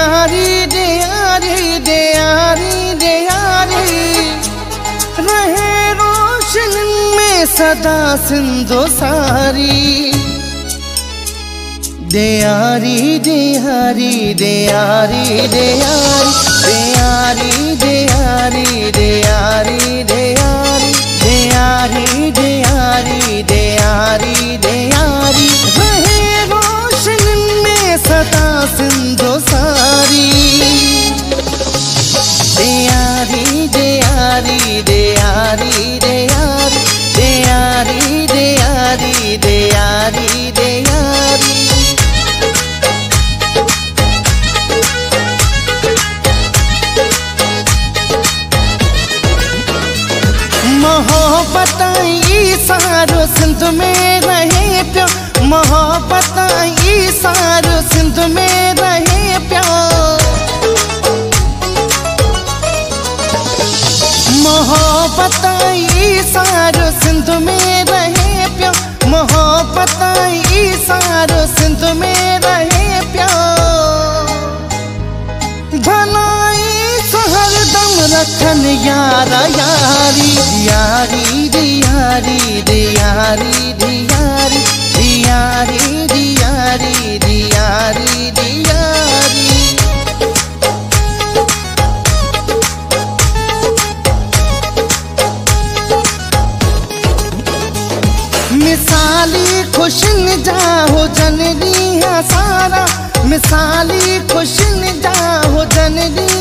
दियारी दियारी दियारी दियारी रहे रोशन में सदा सिंधो सारी। दियारी दियारी दियारी दियारी दियारी दियारी दियारी दियारी दियारी दियारी दियारी दियारी रहे रोशन में सदा सिंधो सारी। दियारी दियारी दियारी दियारी दियारी दियारी दियारी दियारी मोहब्बत ई सारो सिंध में रहे प्यो। मोहब्बत ई सारो सिंध में रहे प्यो। मोहब्बत ई सारो सिंध में रहे प्यो। मोहब्बत ई सारो सिंध में रहे प्यो। भलाई हर दम रखन यारा यारी। दियारी दियारी दियारी दियारी दियारी दियारी दियारी दियारी मिसाली खुशन जाहो जननी सारा। मिसाली खुशन जाहो जननी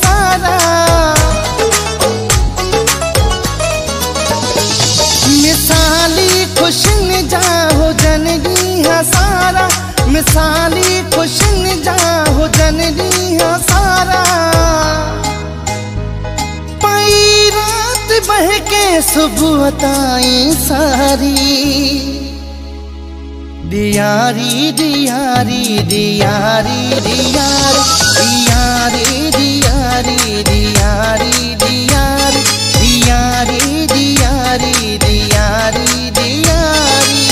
सारा। मिसाली खुशन जाहो जननी सारा। मिसाली खुशन जाहो जननी सारा। पाई रात बह के सुबह ताई सारी। दियारी दियारी दियारी दियारी दियारी दियारी दियारी दियारी दियारी दियारी दियारी दियारी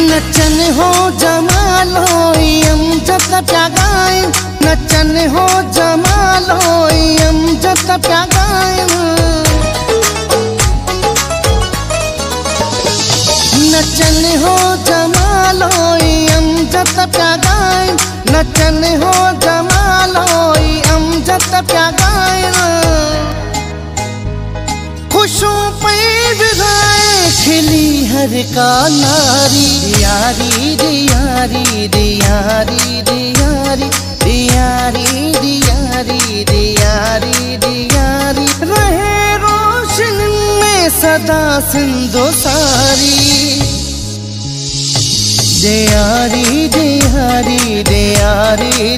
नचन हो जमालो अमजद प्या गायन। नचन हो जमालो अमजद प्या गायन। नचन हो जमालो अमजद प्या गायन। नचन हो जमालो अमजद प्या गायन। खुशों पे विदाए खिली हर का नारी। दियारी दियारी दियारी दियारी दियारी दियारी दियारी दियारी रहे रोशन में सदा सिंधो सारी। दियारी दियारी दियारी